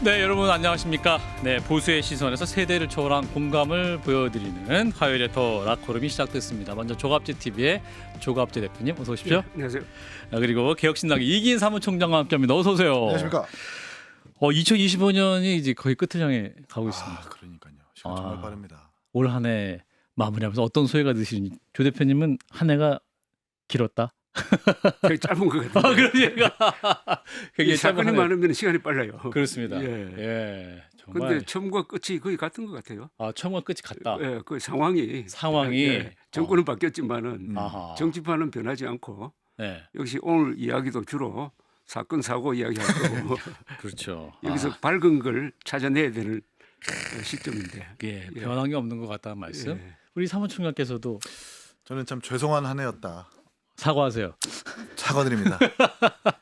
네, 여러분 안녕하십니까? 네, 보수의 시선에서 세대를 초월한 공감을 보여드리는 화요일의 더 락코름이 시작됐습니다. 먼저 조갑재 TV의 조갑재 대표님 어서 오십시오. 네, 안녕하세요. 그리고 개혁신당 이기인 사무총장과 함께합니다. 어서 오세요. 안녕하십니까? 2025년이 이제 거의 끝을 향해 가고 있습니다. 그러니까요. 시간 정말 빠릅니다. 올 한 해 마무리하면서 어떤 소회가 드시는지 조 대표님은 한 해가 길었다. 되게 짧은 것 같아요. 그러니까 이 사건이 많으면 시간이 빨라요. 그렇습니다. 예. 정말. 그런데 처음과 끝이 거의 같은 것 같아요. 처음과 끝이 같다. 예, 그 상황이 정권은 바뀌었지만은 아하. 정치판은 변하지 않고 네, 역시 오늘 이야기도 주로 사건 사고 이야기할 거고 그렇죠. 여기서 밝은 걸 찾아내야 되는 시점인데. 변한 게 없는 것 같다는 말씀. 예. 우리 사무총장께서도 저는 참 죄송한 한 해였다. 사과하세요. 사과드립니다.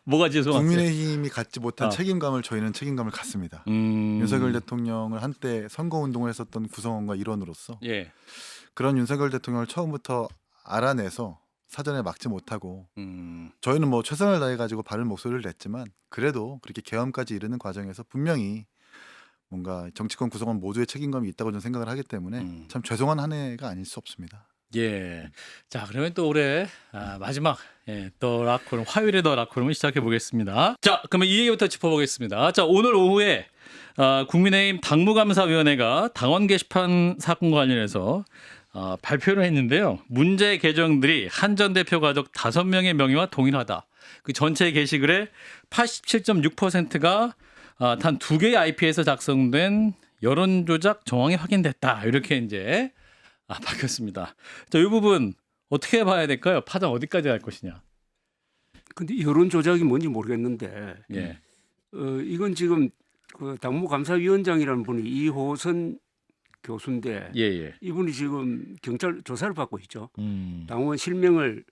뭐가 죄송하세요? 국민의힘이 갖지 못한 책임감을 저희는 책임감을 갖습니다. 윤석열 대통령을 한때 선거운동을 했었던 구성원과 일원으로서 예. 그런 윤석열 대통령을 처음부터 알아내서 사전에 막지 못하고 저희는 뭐 최선을 다해가지고 바른 목소리를 냈지만 그래도 그렇게 계엄까지 이르는 과정에서 분명히 뭔가 정치권 구성원 모두의 책임감이 있다고 저는 생각을 하기 때문에 참 죄송한 한 해가 아닐 수 없습니다. 예. 자, 그러면 또 올해 마지막 더 락코름 화요일에 더 락코름을 시작해 보겠습니다. 자, 그러면 이 얘기부터 짚어보겠습니다. 자, 오늘 오후에 국민의힘 당무감사위원회가 당원 게시판 사건과 관련해서 발표를 했는데요. 문제 계정들이 한 전 대표 가족 5명의 명의와 동일하다. 그 전체 게시글의 87.6%가 단 2개의 IP에서 작성된 여론조작 정황이 확인됐다. 이렇게 이제 밝혔습니다. 자, 이 부분 어떻게 봐야 될까요? 파장 어디까지 갈 것이냐? 근데 여론 조작이 뭔지 모르겠는데 예. 이건 지금 그 당무감사위원장이라는 분이 이호선 교수인데 예. 이분이 지금 경찰 조사를 받고 있죠. 음. 당원 실명을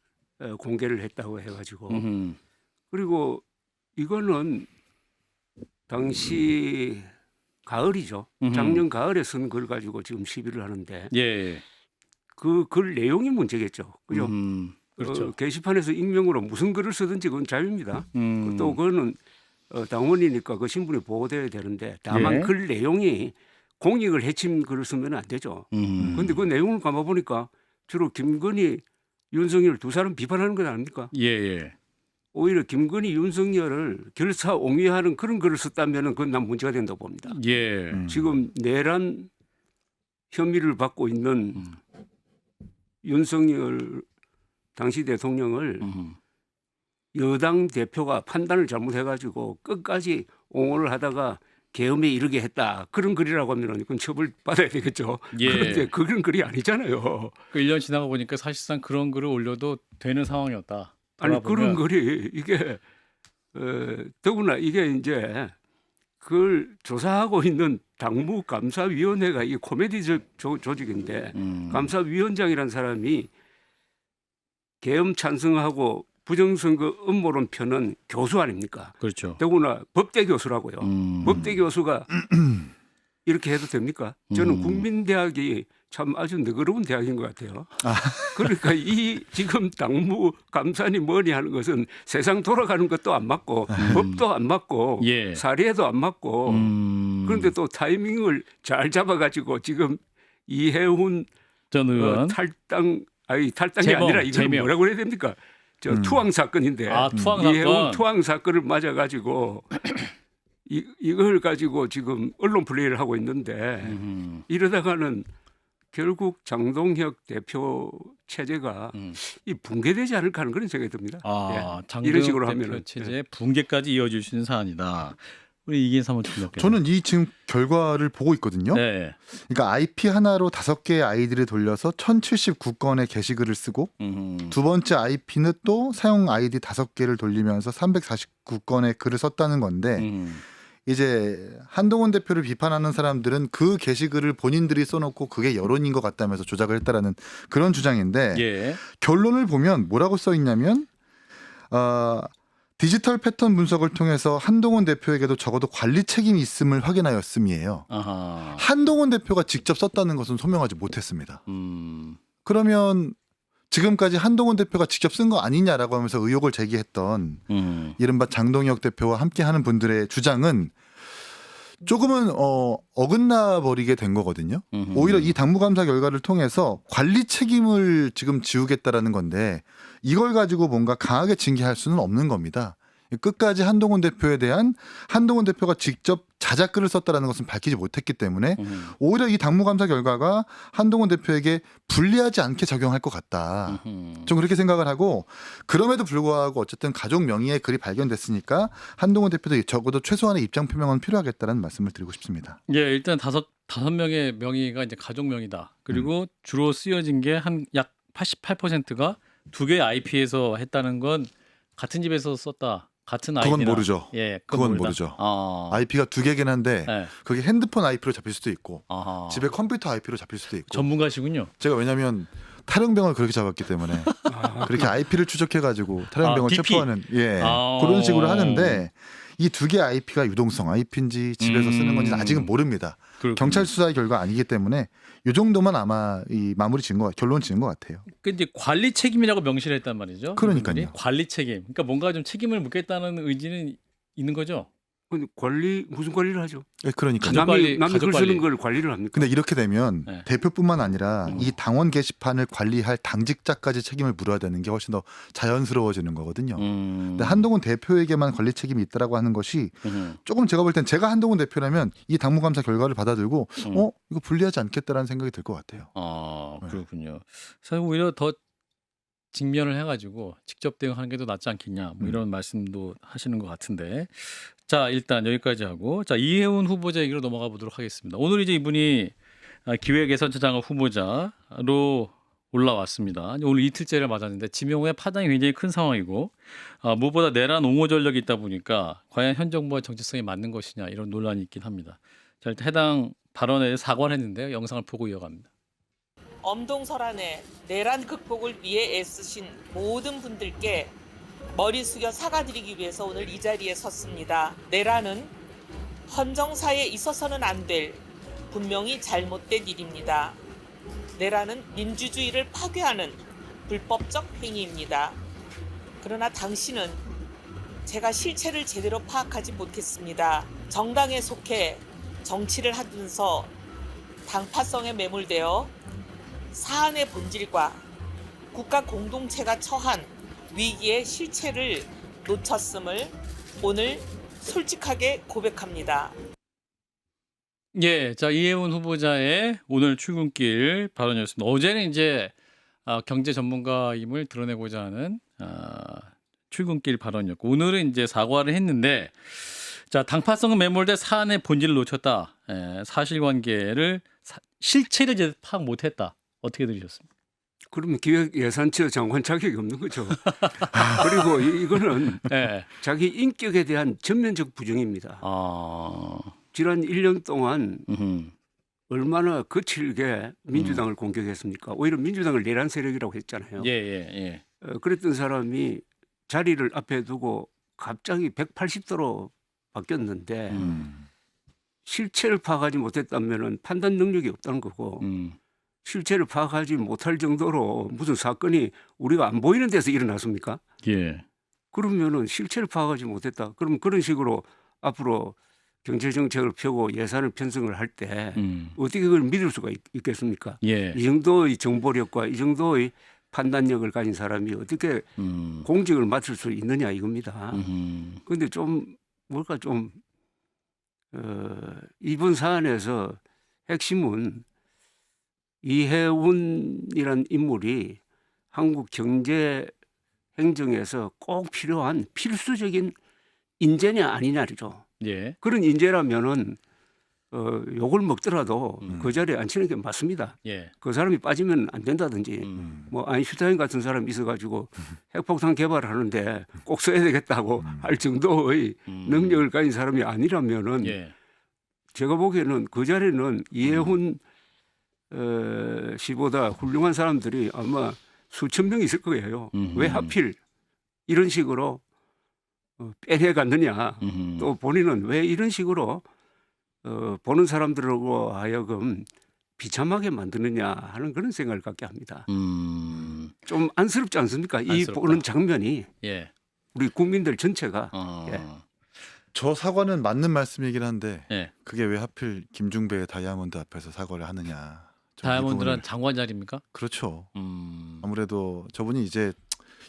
공개를 했다고 해가지고 그리고 이거는 당시 가을이죠. 작년 가을에 쓴 걸 가지고 지금 시비를 하는데 예. 그 글 내용이 문제겠죠. 그죠? 그렇죠. 게시판에서 익명으로 무슨 글을 쓰든지 그건 자유입니다. 또 그거는 당원이니까 그 신분이 보호돼야 되는데 다만 글 내용이 공익을 해친 글을 쓰면 안 되죠. 그런데 그 내용을 감아보니까 주로 김건희, 윤석열 두 사람 비판하는 것 아닙니까? 예. 오히려 김건희, 윤석열을 결사옹위하는 그런 글을 썼다면 그건 난 문제가 된다고 봅니다. 예. 지금 내란 혐의를 받고 있는 윤석열 당시 대통령을 여당 대표가 판단을 잘못해가지고 끝까지 옹호를 하다가 계엄에 이르게 했다. 그런 글이라고 하면 그건 처벌 받아야 되겠죠. 예. 그런데 그런 글이 아니잖아요. 그 1년 지나가 보니까 사실상 그런 글을 올려도 되는 상황이었다. 아니 그런 글이 이게 더구나 이게 이제 그걸 조사하고 있는 당무감사위원회가 이 코미디적 조직인데 감사위원장이라는 사람이 계엄 찬성하고 부정선거 음모론 펴는 교수 아닙니까? 그렇죠. 더구나 법대 교수라고요. 법대 교수가 이렇게 해도 됩니까? 저는 국민대학이 참 아주 너그러운 대학인 것 같아요. 그러니까 이 지금 당무 감사니 뭐니 하는 것은 세상 돌아가는 것도 안 맞고 법도 안 맞고 사례도 안 맞고 그런데 또 타이밍을 잘 잡아가지고 지금 이해훈 전 의원 탈당이 재범, 아니라 이걸 재명. 뭐라고 해야 됩니까? 저 투항 사건인데 투항 이해훈 사건. 투항 사건을 맞아가지고 이걸 가지고 지금 언론 플레이를 하고 있는데 이러다가는 결국 장동혁 대표 체제가 이 붕괴되지 않을까 하는 그런 생각이 듭니다. 장동혁 이런 식으로 대표 하면은 체제 붕괴까지 이어질 수 있는 사안이다. 우리 이기인 사무총장. 저는 이 지금 결과를 보고 있거든요. 네. 그러니까 IP 하나로 5개의 아이디를 돌려서 1079건의 게시글을 쓰고 두 번째 IP는 또 사용 아이디 5개를 돌리면서 349건의 글을 썼다는 건데 이제 한동훈 대표를 비판하는 사람들은 그 게시글을 본인들이 써놓고 그게 여론인 것 같다면서 조작을 했다라는 그런 주장인데 결론을 보면 뭐라고 써 있냐면 디지털 패턴 분석을 통해서 한동훈 대표에게도 적어도 관리 책임이 있음을 확인하였음이에요. 한동훈 대표가 직접 썼다는 것은 소명하지 못했습니다. 그러면 지금까지 한동훈 대표가 직접 쓴 거 아니냐라고 하면서 의혹을 제기했던 이른바 장동혁 대표와 함께하는 분들의 주장은 조금은 어긋나 버리게 된 거거든요. 오히려 이 당무감사 결과를 통해서 관리 책임을 지금 지우겠다라는 건데 이걸 가지고 뭔가 강하게 징계할 수는 없는 겁니다. 끝까지 한동훈 대표에 대한 한동훈 대표가 직접 자작글을 썼다라는 것은 밝히지 못했기 때문에 오히려 이 당무감사 결과가 한동훈 대표에게 불리하지 않게 작용할 것 같다. 좀 그렇게 생각을 하고 그럼에도 불구하고 어쨌든 가족 명의의 글이 발견됐으니까 한동훈 대표도 적어도 최소한의 입장 표명은 필요하겠다는 말씀을 드리고 싶습니다. 예, 일단 다섯 명의 명의가 이제 가족 명의다. 그리고 주로 쓰여진 게 한 약 88%가 두 개의 IP에서 했다는 건 같은 집에서 썼다. 같은 아이디나. 그건 모르죠. 예, 그건 모르다. 모르죠. IP가 두 개긴 한데 네. 그게 핸드폰 IP로 잡힐 수도 있고 아하. 집에 컴퓨터 IP로 잡힐 수도 있고 전문가시군요. 제가 왜냐하면 탈영병을 그렇게 잡았기 때문에 그렇게 IP를 추적해가지고 탈영병을 DP. 체포하는 그런 식으로 하는데 이 두 개 IP가 유동성 IP인지 집에서 쓰는 건지 아직은 모릅니다. 그렇군요. 경찰 수사의 결과 아니기 때문에 이 정도만 아마 이 마무리 지은 거 결론 지은 것 같아요. 그 이제 관리 책임이라고 명시를 했단 말이죠. 그러니까요. 이분들이. 관리 책임. 그러니까 뭔가 좀 책임을 묻겠다는 의지는 있는 거죠. 근데 무슨 관리를 하죠? 그러니까 가족 관리, 남이 가족 글 쓰는 관리. 걸 관리를 합니까? 근데 이렇게 되면 네. 대표뿐만 아니라 이 당원 게시판을 관리할 당직자까지 책임을 물어야 되는 게 훨씬 더 자연스러워지는 거거든요. 근데 한동훈 대표에게만 관리 책임이 있다라고 하는 것이 조금 제가 볼 땐 제가 한동훈 대표라면 이 당무감사 결과를 받아들고 이거 불리하지 않겠다라는 생각이 들 것 같아요. 아, 네. 그렇군요. 사실 오히려 더 직면을 해가지고 직접 대응하는 게 더 낫지 않겠냐 뭐 이런 말씀도 하시는 것 같은데 자 일단 여기까지 하고 자 이혜훈 후보자 얘기로 넘어가 보도록 하겠습니다. 오늘 이제 이분이 기획예산처장을 후보자로 올라왔습니다. 오늘 이틀째를 맞았는데 지명후에 파장이 굉장히 큰 상황이고 무엇보다 내란 옹호 전력이 있다 보니까 과연 현 정부와 정체성이 맞는 것이냐 이런 논란이 있긴 합니다. 자 일단 해당 발언에 사과를 했는데요. 영상을 보고 이어갑니다. 엄동설안의 내란 극복을 위해 애쓰신 모든 분들께 머리 숙여 사과드리기 위해서 오늘 이 자리에 섰습니다. 내란은 헌정사에 있어서는 안 될 분명히 잘못된 일입니다. 내란은 민주주의를 파괴하는 불법적 행위입니다. 그러나 당신은 제가 실체를 제대로 파악하지 못했습니다. 정당에 속해 정치를 하면서 당파성에 매몰되어 사안의 본질과 국가 공동체가 처한 위기의 실체를 놓쳤음을 오늘 솔직하게 고백합니다. 예, 자 이혜훈 후보자의 오늘 출근길 발언이었습니다. 어제는 이제 경제 전문가임을 드러내고자 하는 출근길 발언이었고 오늘은 이제 사과를 했는데 자 당파성은 매몰돼 사안의 본질을 놓쳤다. 사실관계를 실체를 제대로 파악 못했다. 어떻게 들으셨습니까? 그러면 기획예산처 장관 자격이 없는 거죠. 그리고 이거는 네. 자기 인격에 대한 전면적 부정입니다. 지난 1년 동안 얼마나 거칠게 민주당을 공격했습니까? 오히려 민주당을 내란 세력이라고 했잖아요. 예. 그랬던 사람이 자리를 앞에 두고 갑자기 180도로 바뀌었는데 실체를 파악하지 못했다면 판단 능력이 없다는 거고 실체를 파악하지 못할 정도로 무슨 사건이 우리가 안 보이는 데서 일어났습니까? 예. 그러면은 실체를 파악하지 못했다. 그러면 그런 식으로 앞으로 경제 정책을 펴고 예산을 편성을 할 때 어떻게 그걸 믿을 수가 있겠습니까? 예. 이 정도의 정보력과 이 정도의 판단력을 가진 사람이 어떻게 공직을 맡을 수 있느냐 이겁니다. 그런데 좀 뭘까 좀 이번 사안에서 핵심은 이혜훈이란 인물이 한국 경제 행정에서 꼭 필요한 필수적인 인재냐 아니냐죠. 예. 그런 인재라면은 욕을 먹더라도 그 자리에 앉히는 게 맞습니다. 예. 그 사람이 빠지면 안 된다든지 뭐 아인슈타인 같은 사람이 있어가지고 핵폭탄 개발을 하는데 꼭 써야 되겠다고 할 정도의 능력을 가진 사람이 아니라면은 예. 제가 보기에는 그 자리는 이혜훈 씨보다 훌륭한 사람들이 아마 수천 명 있을 거예요. 왜 하필 이런 식으로 빼내 갔느냐. 또 본인은 왜 이런 식으로 보는 사람들하고 하여금 비참하게 만드느냐 하는 그런 생각을 갖게 합니다. 좀 안쓰럽지 않습니까? 이 안쓰럽다. 보는 장면이 예. 우리 국민들 전체가. 예. 저 사과는 맞는 말씀이긴 한데 예. 그게 왜 하필 김중배의 다이아몬드 앞에서 사과를 하느냐. 저는 이 다이아몬드란 부분을- 장관 자리입니까? 그렇죠. 음. 아무래도 저분이 이제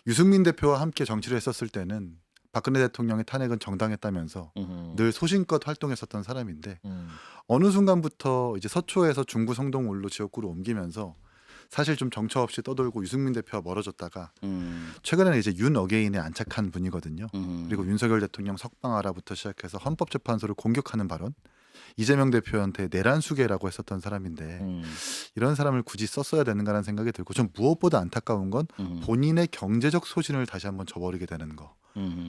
유승민 대표와 함께 정치를 했었을 때는 박근혜 대통령의 탄핵은 정당했다면서 늘 소신껏 활동했었던 사람인데 어느 순간부터 이제 서초에서 중구 성동울로 지역구로 옮기면서 사실 좀 정처 없이 떠돌고 유승민 대표와 멀어졌다가 최근에는 이제 윤 어게인에 안착한 분이거든요. 그리고 윤석열 대통령 석방하라부터 시작해서 헌법재판소를 공격하는 발언, 이재명 대표한테 내란수계라고 했었던 사람인데 이런 사람을 굳이 썼어야 되는가라는 생각이 들고 좀 무엇보다 안타까운 건 본인의 경제적 소신을 다시 한번 저버리게 되는 거.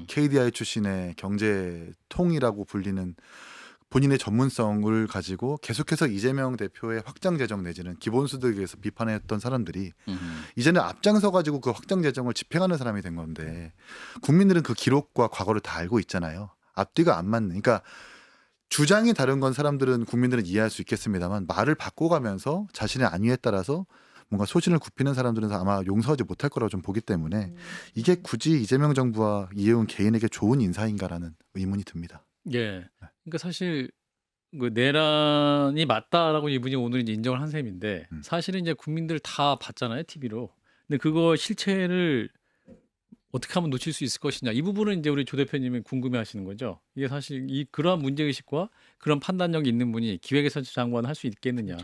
KDI 출신의 경제통이라고 불리는 본인의 전문성을 가지고 계속해서 이재명 대표의 확장 재정 내지는 기본소득에 대해서 비판했던 사람들이 이제는 앞장서 가지고 그 확장 재정을 집행하는 사람이 된 건데 국민들은 그 기록과 과거를 다 알고 있잖아요. 앞뒤가 안 맞는. 그러니까 주장이 다른 건 사람들은 국민들은 이해할 수 있겠습니다만 말을 바꿔가면서 자신의 안위에 따라서 뭔가 소신을 굽히는 사람들은 아마 용서하지 못할 거라고 좀 보기 때문에 이게 굳이 이재명 정부와 이해운 개인에게 좋은 인사인가라는 의문이 듭니다. 예. 그러니까 사실 그 내란이 맞다라고 이분이 오늘 이제 인정을 한 셈인데 사실은 이제 국민들 다 봤잖아요, TV로. 근데 그거 실체를 어떻게 하면 놓칠 수 있을 것이냐. 이 부분은 이제 우리 조 대표님이 궁금해하시는 거죠. 이게 사실 이 그러한 문제 의식과 그런 판단력이 있는 분이 기획예산처 장관을 할 수 있겠느냐.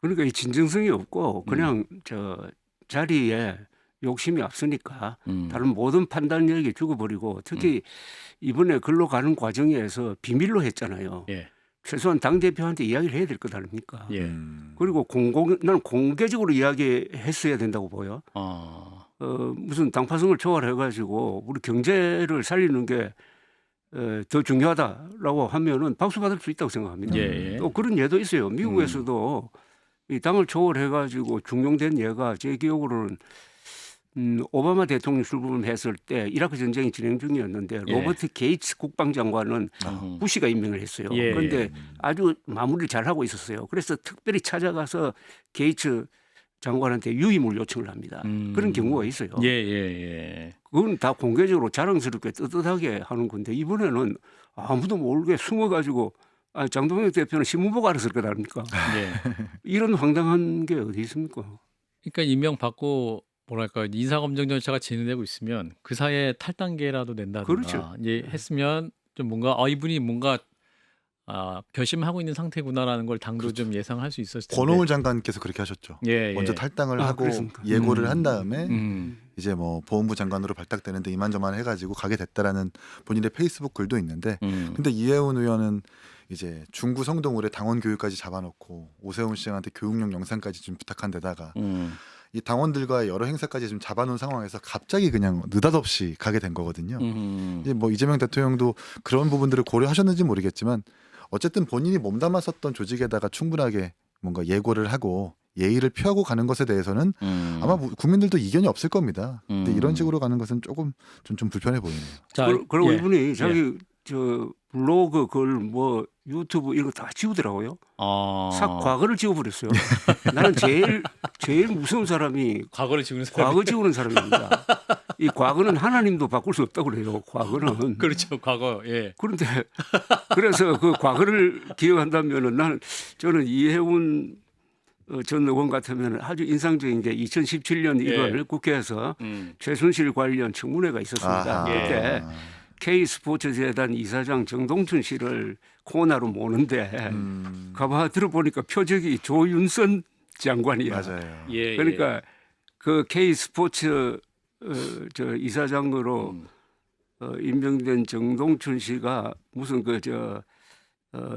그러니까 이 진정성이 없고 그냥 저 자리에 욕심이 앞서니까 다른 모든 판단력이 죽어버리고 특히 이번에 글로 가는 과정에서 비밀로 했잖아요. 예. 최소한 당 대표한테 이야기를 해야 될 것 아닙니까? 예. 그리고 나는 공개적으로 이야기했어야 된다고 보여. 아. 무슨 당파성을 초월해가지고 우리 경제를 살리는 게 더 중요하다라고 하면은 박수 받을 수 있다고 생각합니다. 예. 또 그런 예도 있어요. 미국에서도 이 당을 초월해가지고 중용된 예가 제 기억으로는 오바마 대통령 출범했을 때 이라크 전쟁이 진행 중이었는데 예. 로버트 게이츠 국방장관은 부시가 임명을 했어요. 예. 그런데 아주 마무리를 잘 하고 있었어요. 그래서 특별히 찾아가서 게이츠 장관한테 유임을 요청을 합니다. 그런 경우가 있어요. 예. 그건 다 공개적으로 자랑스럽게 떳떳하게 하는 건데 이번에는 아무도 모르게 숨어가지고 장동혁 대표는 신문보고 알았을 것 아닙니까? 예. 이런 황당한 게 어디 있습니까? 그러니까 임명 받고 뭐랄까 인사검증 절차가 진행되고 있으면 그 사이에 탈단계라도 낸다든가 그렇죠. 이제 했으면 좀 뭔가 이분이 뭔가 결심하고 있는 상태구나라는 걸 당도 좀 예상할 수 있었을 텐데. 권오을 장관께서 그렇게 하셨죠. 예. 먼저 탈당을 하고 그렇습니까? 예고를 한 다음에 음. 이제 뭐 보훈부 장관으로 발탁되는데 이만저만 해가지고 가게 됐다라는 본인의 페이스북 글도 있는데 근데 이해운 의원은 이제 중구 성동울에 당원 교육까지 잡아놓고 오세훈 씨한테 교육용 영상까지 좀 부탁한 데다가 이 당원들과의 여러 행사까지 좀 잡아놓은 상황에서 갑자기 그냥 느닷없이 가게 된 거거든요. 이제 뭐 이재명 대통령도 그런 부분들을 고려하셨는지 모르겠지만 어쨌든 본인이 몸담았었던 조직에다가 충분하게 뭔가 예고를 하고 예의를 표하고 가는 것에 대해서는 아마 국민들도 이견이 없을 겁니다. 근데 이런 식으로 가는 것은 조금 좀 불편해 보이네요. 자, 그리고 예. 이분이 자기 저 블로그 글 뭐 유튜브 이런 거 다 지우더라고요. 싹 과거를 지워버렸어요. 나는 제일 무서운 사람이 과거를 지우는 사람. 과거 지우는 사람입니다. 이 과거는 하나님도 바꿀 수 없다고 그래요. 과거는. 그렇죠. 과거. 예. 그런데 그래서 그 과거를 기억한다면은 저는 이해운 전 의원 같으면 아주 인상적인 게 2017년 1월 국회에서 최순실 관련 청문회가 있었습니다. 아하. 그때 K스포츠재단 이사장 정동춘 씨를 코너로 모는데 가만 들어보니까 표적이 조윤선 장관이야. 맞아요. 예. 그러니까 그 K스포츠 저 이사장으로 임명된 정동춘 씨가 무슨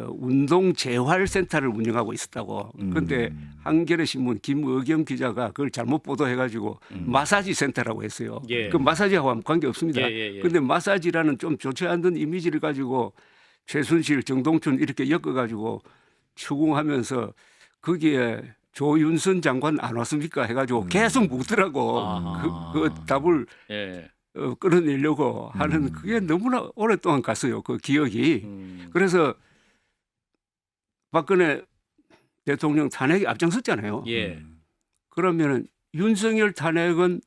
운동 재활센터를 운영하고 있었다고. 그런데 한겨레 신문 김의겸 기자가 그걸 잘못 보도해가지고 마사지 센터라고 했어요. 예. 그 마사지하고 관계 없습니다. 예. 그런데 마사지라는 좀 좋지 않은 이미지를 가지고 최순실, 정동춘 이렇게 엮어가지고 추궁하면서 거기에 조윤선 장관 안 왔습니까? 해가지고 계속 묻더라고. 그 답을 예. 끌어내려고 하는 그게 너무나 오랫동안 갔어요. 그 기억이. 그래서 박근혜 대통령 탄핵에 앞장섰잖아요. 예. 그러면은 윤석열 탄핵은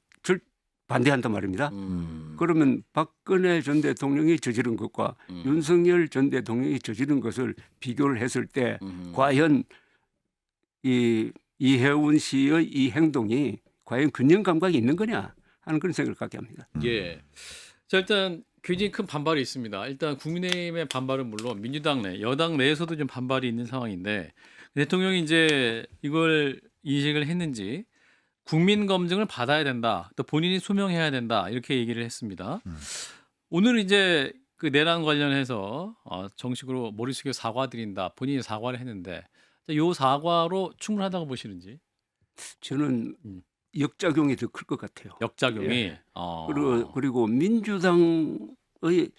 반대한단 말입니다. 그러면 박근혜 전 대통령이 저지른 것과 윤석열 전 대통령이 저지른 것을 비교를 했을 때 과연 이 이해운 씨의 이 행동이 과연 균형 감각이 있는 거냐 하는 그런 생각을 갖게 합니다. 예. 자, 일단 굉장히 큰 반발이 있습니다. 일단 국민의힘의 반발은 물론 민주당 내, 여당 내에서도 좀 반발이 있는 상황인데 대통령이 이제 이걸 인식을 했는지 국민 검증을 받아야 된다. 또 본인이 소명해야 된다. 이렇게 얘기를 했습니다. 오늘 이제 그 내란 관련해서 정식으로 머리 숙여 사과드린다. 본인이 사과를 했는데 이 사과로 충분하다고 보시는지? 저는 역작용이 더 클 것 같아요. 역작용이. 예. 그리고 민주당의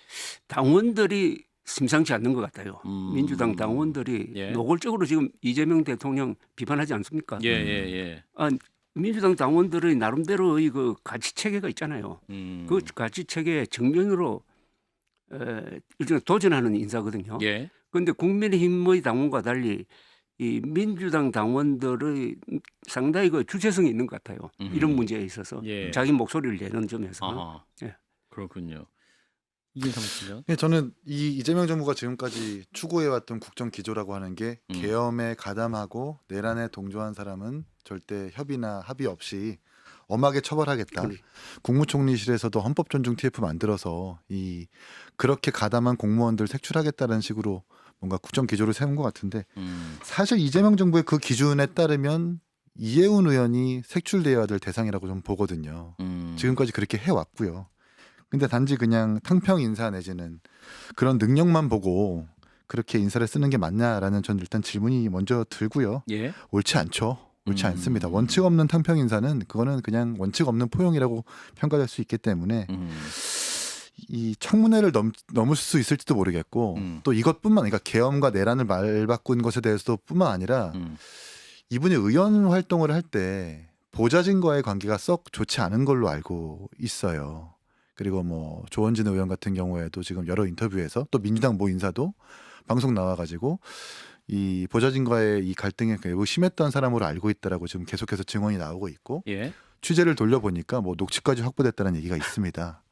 당원들이 심상치 않는 것 같아요. 민주당 당원들이 예. 노골적으로 지금 이재명 대통령 비판하지 않습니까? 예. 민주당 당원들의 나름대로의 그 가치 체계가 있잖아요. 그 가치 체계의 정면으로 일종의 도전하는 인사거든요. 예. 그런데 국민의힘의 당원과 달리 이 민주당 당원들의 상당히 그 주체성이 있는 것 같아요. 이런 문제에 있어서 예. 자기 목소리를 내는 점에서. 아하. 예. 그렇군요. 이진성 씨요? 예, 저는 이 이재명 정부가 지금까지 추구해왔던 국정 기조라고 하는 게 계엄에 가담하고 내란에 동조한 사람은 절대 협의나 합의 없이 엄하게 처벌하겠다. 국무총리실에서도 헌법 존중 TF 만들어서 이 그렇게 가담한 공무원들 색출하겠다는 식으로 뭔가 국정 기조를 세운 것 같은데 사실 이재명 정부의 그 기준에 따르면 이해운 의원이 색출되어야 될 대상이라고 좀 보거든요. 지금까지 그렇게 해왔고요. 근데 단지 그냥 탕평 인사 내지는 그런 능력만 보고 그렇게 인사를 쓰는 게 맞냐라는 전 일단 질문이 먼저 들고요. 예. 옳지 않죠. 옳지 않습니다. 원칙 없는 탕평 인사는 그거는 그냥 원칙 없는 포용이라고 평가될 수 있기 때문에 이 청문회를 넘을 수 있을지도 모르겠고 또 이것뿐만 그러니까 계엄과 내란을 말바꾼 것에 대해서도 뿐만 아니라 이분이 의원 활동을 할 때 보좌진과의 관계가 썩 좋지 않은 걸로 알고 있어요. 그리고 뭐 조원진 의원 같은 경우에도 지금 여러 인터뷰에서 또 민주당 모 인사도 방송 나와가지고 이 보좌진과의 이 갈등이 매우 심했던 사람으로 알고 있다라고 지금 계속해서 증언이 나오고 있고 예. 취재를 돌려보니까 뭐 녹취까지 확보됐다는 얘기가 있습니다.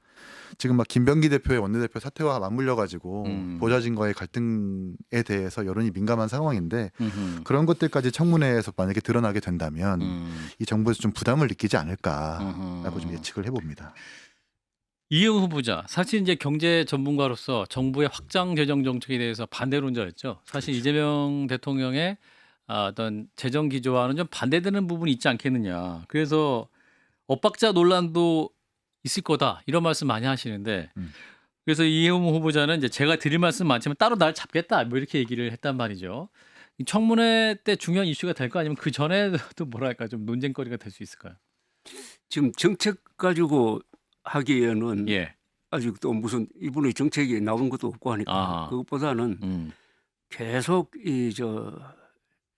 지금 막 김병기 대표의 원내대표 사태와 맞물려 가지고 보좌진과의 갈등에 대해서 여론이 민감한 상황인데 그런 것들까지 청문회에서 만약에 드러나게 된다면 이 정부에서 좀 부담을 느끼지 않을까라고 좀 예측을 해봅니다. 이해운 후보자 사실 이제 경제 전문가로서 정부의 확장 재정 정책에 대해서 반대론자였죠. 사실 이재명 대통령의 어떤 재정 기조와는 좀 반대되는 부분이 있지 않겠느냐. 그래서 엇박자 논란도 있을 거다 이런 말씀 많이 하시는데 그래서 이해운 후보자는 이제 제가 드릴 말씀 많지만 따로 날 잡겠다 뭐 이렇게 얘기를 했단 말이죠. 이 청문회 때 중요한 이슈가 될까 아니면 그 전에도 뭐랄까 좀 논쟁거리가 될 수 있을까요? 지금 정책 가지고 하기에는 예. 아직 또 무슨 이분의 정책이 나온 것도 없고 하니까 아하. 그것보다는 계속 이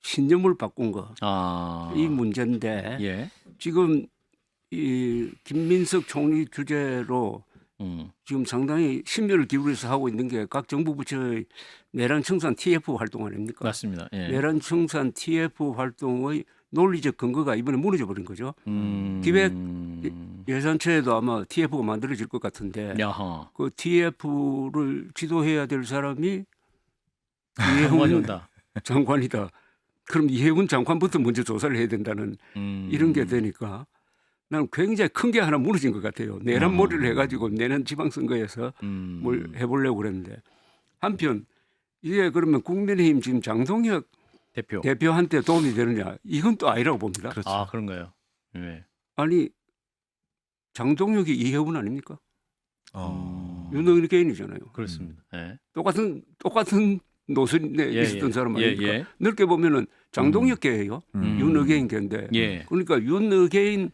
신념을 바꾼 거 이 문제인데 예. 지금 이 김민석 총리 주재로 지금 상당히 심혈을 기울여서 하고 있는 게 각 정부 부처의 내란 청산 TF 활동 아닙니까? 맞습니다. 예. 내란 청산 TF 활동의 논리적 근거가 이번에 무너져 버린 거죠. 기획 예산처에도 아마 TF가 만들어질 것 같은데 야하. 그 TF를 지도해야 될 사람이 상관이 이해운 온다. 장관이다. 그럼 이해운 장관부터 먼저 조사를 해야 된다는 이런 게 되니까 나는 굉장히 큰 게 하나 무너진 것 같아요. 내란 몰이를 해가지고 내년 지방선거에서 뭘 해보려고 그랬는데 한편 이게 그러면 국민의힘 지금 장동혁 대표한테 도움이 되느냐 이건 또 아니라고 봅니다. 그렇죠. 아 그런가요? 네. 아니 장동혁이 이해운 아닙니까? 윤석열이잖아요. 그렇습니다. 예. 똑같은 노선에 예, 있었던 예. 사람 아닙니까? 예, 예. 넓게 보면은 장동혁계예요. 윤의계인계인데 예. 그러니까 윤의계인계의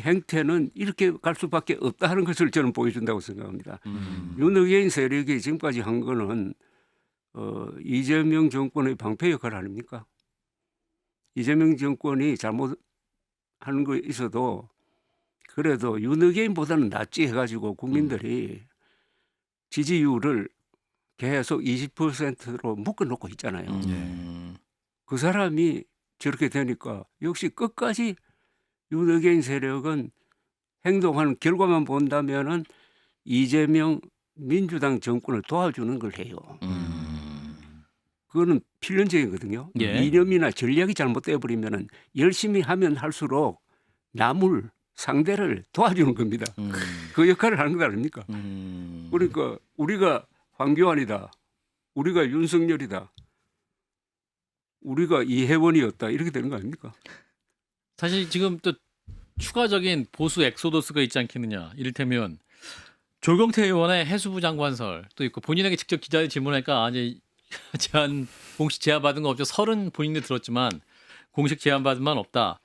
행태는 이렇게 갈 수밖에 없다 하는 것을 저는 보여준다고 생각합니다. 윤의계인 세력이 지금까지 한 거는 이재명 정권의 방패 역할 아닙니까? 이재명 정권이 잘못하는 거 있어도 그래도 윤의계인보다는 낫지 해가지고 국민들이 지지율을 계속 20%로 묶어놓고 있잖아요. 그 사람이 저렇게 되니까 역시 끝까지 윤의계인 세력은 행동하는 결과만 본다면은 이재명 민주당 정권을 도와주는 걸 해요. 그거는 필연적이거든요. 예. 이념이나 전략이 잘못되어 버리면은 열심히 하면 할수록 남을 상대를 도와주는 겁니다. 그 역할을 하는 거 아닙니까? 그러니까 우리가 황교안이다, 우리가 윤석열이다, 우리가 이혜원이었다 이렇게 되는 거 아닙니까? 사실 지금 또 추가적인 보수 엑소더스가 있지 않겠느냐. 이를테면 조경태 의원의 해수부 장관설 또 있고 본인에게 직접 기자들이 질문하니까 아니 공식 제안 받은 거 없죠. 30 본인도 들었지만 공식 제안 받은 건 없다.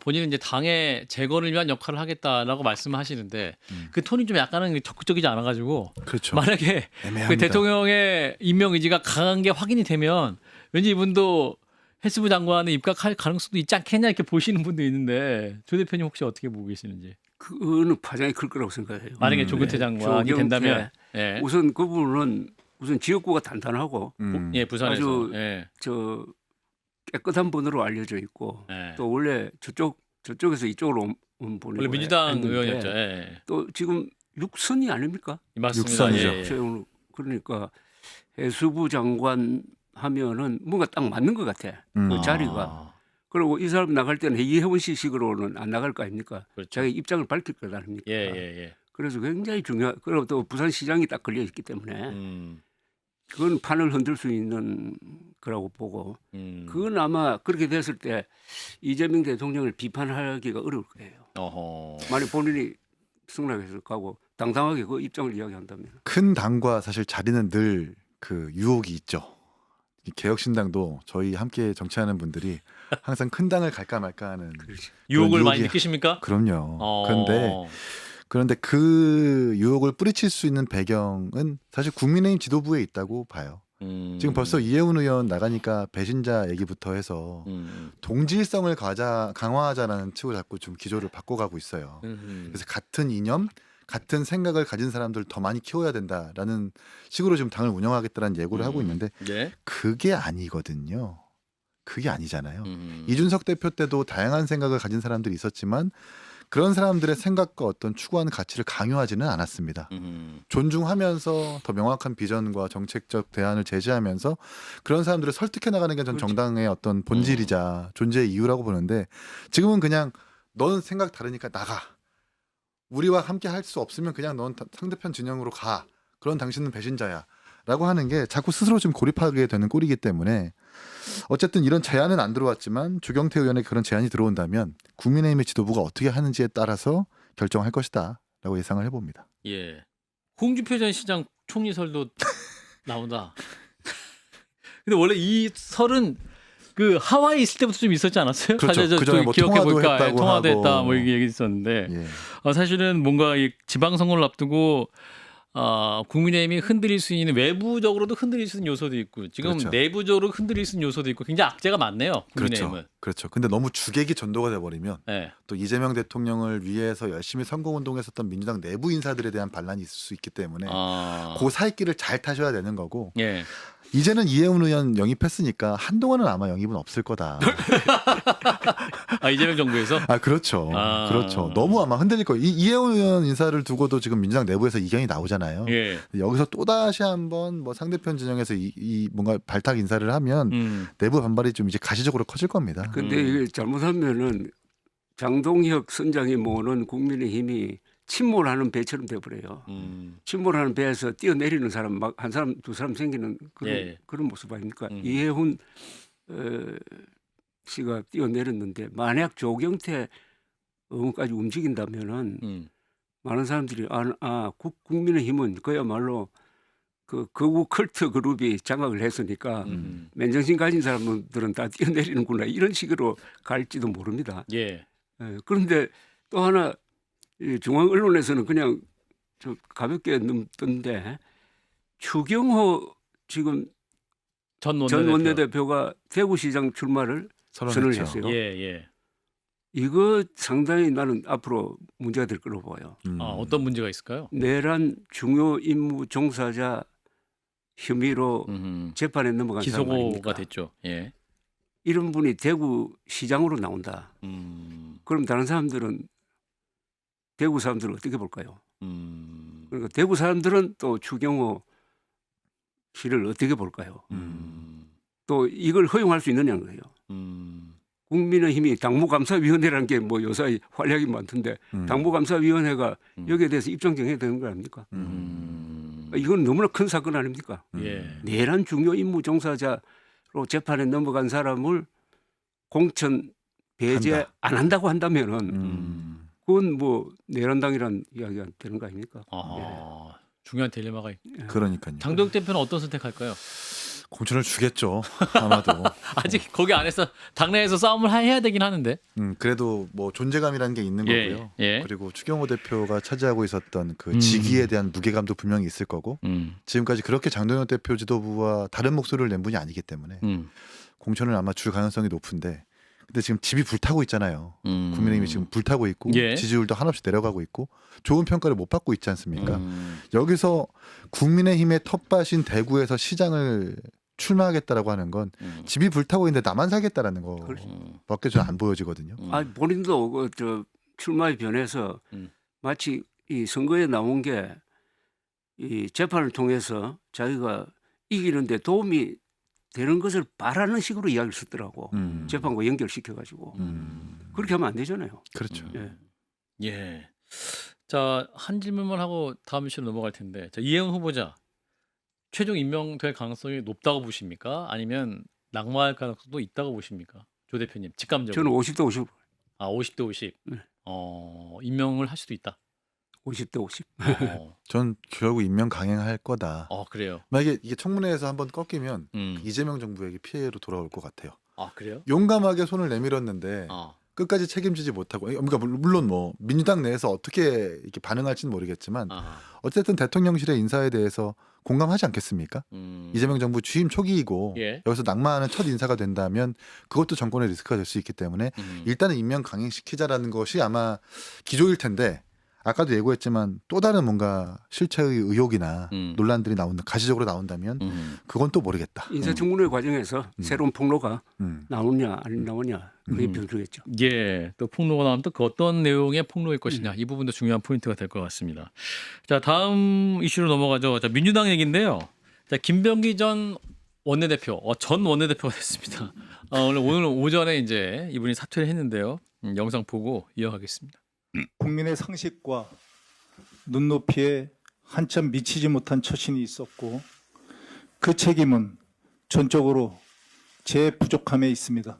본인은 이제 당의 재건을 위한 역할을 하겠다라고 말씀하시는데 그 톤이 좀 약간은 적극적이지 않아가지고 그렇죠. 만약에 그 애매합니다. 대통령의 임명 의지가 강한 게 확인이 되면 왠지 이분도 해수부 장관에 입각할 가능성도 있지 않겠냐 이렇게 보시는 분도 있는데 조 대표님 혹시 어떻게 보고 계시는지. 그거는 파장이 클 거라고 생각해요. 만약에 조근태 장관이 조경태. 된다면 예. 우선 그분은 우선 지역구가 단단하고 예, 부산에서 아주 예. 저 깨끗한 분으로 알려져 있고 예. 또 원래 저쪽에서 이쪽으로 온 분이 원래 민주당 의원이었죠. 예. 또 지금 육선이 아닙니까? 맞습니다. 육선이죠. 예, 예. 최영우. 그러니까 해수부 장관 하면은 뭔가 딱 맞는 것 같아. 그 자리가. 그리고 이 사람 나갈 때는 이혜원 씨 식으로는 안 나갈 거 아닙니까? 그렇죠. 자기 입장을 밝힐 거 아닙니까? 예, 예, 예. 그래서 굉장히 그리고 또 부산시장이 딱 걸려 있기 때문에 그건 판을 흔들 수 있는 거라고 보고 그건 아마 그렇게 됐을 때 이재명 대통령을 비판하기가 어려울 거예요. 어허. 만약 본인이 승낙해서 가고 당당하게 그 입장을 이야기한다면. 큰 당과 사실 자리는 늘 그 유혹이 있죠. 이 개혁신당도 저희 함께 정치하는 분들이 항상 큰 당을 갈까 말까 하는 유혹을 많이 유혹이- 느끼십니까? 그럼요. 어. 그런데 그 유혹을 뿌리칠 수 있는 배경은 사실 국민의힘 지도부에 있다고 봐요. 지금 벌써 이혜훈 의원 나가니까 배신자 얘기부터 해서 동질성을 강화하자라는 칙을 자꾸 좀 기조를 바꿔가고 있어요. 그래서 같은 이념, 같은 생각을 가진 사람들 더 많이 키워야 된다라는 식으로 지금 당을 운영하겠다는 예고를 하고 있는데 예. 그게 아니거든요. 그게 아니잖아요. 이준석 대표 때도 다양한 생각을 가진 사람들이 있었지만 그런 사람들의 생각과 어떤 추구하는 가치를 강요하지는 않았습니다. 존중하면서 더 명확한 비전과 정책적 대안을 제시하면서 그런 사람들을 설득해 나가는 게 전 그렇지. 정당의 어떤 본질이자 존재의 이유라고 보는데 지금은 그냥 너는 생각 다르니까 나가. 우리와 함께 할 수 없으면 그냥 넌 상대편 진영으로 가. 그런 당신은 배신자야. 라고 하는 게 자꾸 스스로 좀 고립하게 되는 꼴이기 때문에 어쨌든 이런 제안은 안 들어왔지만 조경태 의원에게 그런 제안이 들어온다면 국민의힘의 지도부가 어떻게 하는지에 따라서 결정할 것이다 라고 예상을 해봅니다. 예. 홍준표 전 시장 총리설도 나온다. 근데 원래 이 설은 그 하와이 있을 때부터 좀 있었지 않았어요? 그렇죠. 사실 그전에 뭐 기억해 통화도 볼까? 했다고 통화도 하고. 했다 뭐 이게 얘기 있었는데 예. 사실은 뭔가 이 지방선거를 앞두고 국민의힘이 흔들릴 수 있는 외부적으로도 흔들릴 수 있는 요소도 있고 지금 그렇죠. 내부적으로 흔들릴 수 있는 요소도 있고 굉장히 악재가 많네요. 국민의힘은. 그렇죠. 그렇죠. 근데 너무 주객이 전도가 돼버리면 예. 또 이재명 대통령을 위해서 열심히 선거운동했었던 민주당 내부 인사들에 대한 반란이 있을 수 있기 때문에 그 사이길을 잘 타셔야 되는 거고 예. 이제는 이혜훈 의원 영입했으니까 한동안은 아마 영입은 없을 거다. 이재명 정부에서 그렇죠. 그렇죠. 너무 아마 흔들릴 거예요. 이혜훈 의원 인사를 두고도 지금 민주당 내부에서 이견이 나오잖아요. 예. 여기서 또 다시 한번 뭐 상대편 진영에서 이 뭔가 발탁 인사를 하면 내부 반발이 좀 이제 가시적으로 커질 겁니다. 근데 이게 잘못하면은 장동혁 선장이 모으는 국민의힘이 침몰하는 배처럼 돼버려요. 침몰하는 배에서 뛰어내리는 사람 막 한 사람 두 사람 생기는 그런 모습 아닙니까? 이혜훈 씨가 뛰어내렸는데 만약 조경태 의원까지 움직인다면은 많은 사람들이 국민의힘은 그야말로 그 거구 컬트 그룹이 장악을 했으니까 맨정신 가진 사람들은 다 뛰어내리는구나 이런 식으로 갈지도 모릅니다. 예. 그런데 또 하나 이 중앙 언론에서는 그냥 좀 가볍게 넘던데 추경호 지금 전 원내대표가 대구시장 출마를 선언을 했어요. 예. 이거 상당히 나는 앞으로 문제가 될 거로 보여요. 어떤 문제가 있을까요? 내란 중요 임무 종사자 혐의로 재판에 넘어간 사람 기소가 아닙니까? 됐죠. 예. 이런 분이 대구 시장으로 나온다. 그럼 다른 사람들은 대구 사람들은 어떻게 볼까요? 그러니까 대구 사람들은 또 추경호 씨를 어떻게 볼까요? 또 이걸 허용할 수 있느냐는 거예요. 국민의힘이 당무감사위원회라는 게 뭐 요새 활약이 많던데 당무감사위원회가 여기에 대해서 입장 정해야 되는 거 아닙니까? 이건 너무나 큰 사건 아닙니까? 예. 내란 중요 임무 종사자로 재판에 넘어간 사람을 공천 배제 한다. 안 한다고 한다면은 그건 뭐 내란당이란 이야기가 되는 거 아닙니까? 아, 중요한 딜레마가 그러니까요. 장도혁 대표는 어떤 선택할까요? 공천을 주겠죠. 아마도. 아직 거기 안에서 당내에서 싸움을 해야 되긴 하는데. 그래도 뭐 존재감이라는 게 있는 예, 거고요. 예. 그리고 추경호 대표가 차지하고 있었던 그 직위에 대한 무게감도 분명히 있을 거고 지금까지 그렇게 장동혁 대표 지도부와 다른 목소리를 낸 분이 아니기 때문에 공천을 아마 줄 가능성이 높은데 근데 지금 집이 불타고 있잖아요. 국민의힘이 지금 불타고 있고 예. 지지율도 한없이 내려가고 있고 좋은 평가를 못 받고 있지 않습니까? 여기서 국민의힘의 텃밭인 대구에서 시장을 출마하겠다라고 하는 건 집이 불타고 있는데 나만 살겠다라는 거밖에 좀 안 보여지거든요. 아 본인도 저 출마에 변해서 마치 이 선거에 나온 게 이 재판을 통해서 자기가 이기는데 도움이 되는 것을 바라는 식으로 이야기를 썼더라고. 재판과 연결시켜 가지고 그렇게 하면 안 되잖아요. 그렇죠. 예. 예. 자, 한 질문만 하고 다음 이슈로 넘어갈 텐데. 자, 이혜훈 후보자 최종 임명될 가능성이 높다고 보십니까? 아니면 낙마할 가능성도 있다고 보십니까? 조 대표님, 직감적으로. 저는 50대 50. 아, 50대 50. 네. 임명을 할 수도 있다. 50대 50. 전 결국 임명 강행할 거다. 그래요. 만약에 이게 청문회에서 한번 꺾이면 음. 이재명 정부에게 피해로 돌아올 것 같아요. 아, 그래요? 용감하게 손을 내밀었는데 끝까지 책임지지 못하고 그러니까 물론 뭐 민주당 내에서 어떻게 이렇게 반응할지는 모르겠지만 어쨌든 대통령실의 인사에 대해서 공감하지 않겠습니까? 이재명 정부 취임 초기이고 예. 여기서 낙마하는 첫 인사가 된다면 그것도 정권의 리스크가 될 수 있기 때문에 일단은 임명 강행시키자라는 것이 아마 기조일 텐데 아까도 예고했지만 또 다른 뭔가 실체의 의혹이나 논란들이 가시적으로 나온다면 그건 또 모르겠다. 인사청문회 과정에서 새로운 폭로가 나오냐 안 나오냐 그게 변수겠죠. 예, 또 폭로가 나오면 또 그 어떤 내용의 폭로일 것이냐 이 부분도 중요한 포인트가 될 것 같습니다. 자, 다음 이슈로 넘어가죠. 자, 민주당 얘기인데요. 자, 김병기 전 원내대표, 전 원내대표가 됐습니다. 오늘 오전에 이제 이분이 사퇴를 했는데요. 영상 보고 이어가겠습니다. 국민의 상식과 눈높이에 한참 미치지 못한 처신이 있었고 그 책임은 전적으로 제 부족함에 있습니다.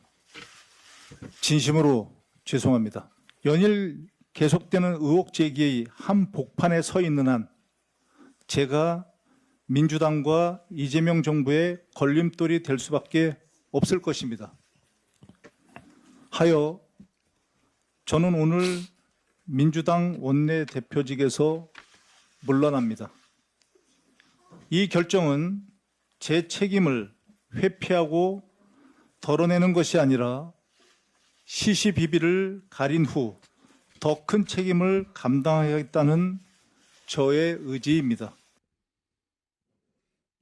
진심으로 죄송합니다. 연일 계속되는 의혹 제기의 한복판에 서 있는 한 제가 민주당과 이재명 정부의 걸림돌이 될 수밖에 없을 것입니다. 하여 저는 오늘 민주당 원내대표직에서 물러납니다. 이 결정은 제 책임을 회피하고 덜어내는 것이 아니라 시시비비를 가린 후 더 큰 책임을 감당하겠다는 저의 의지입니다.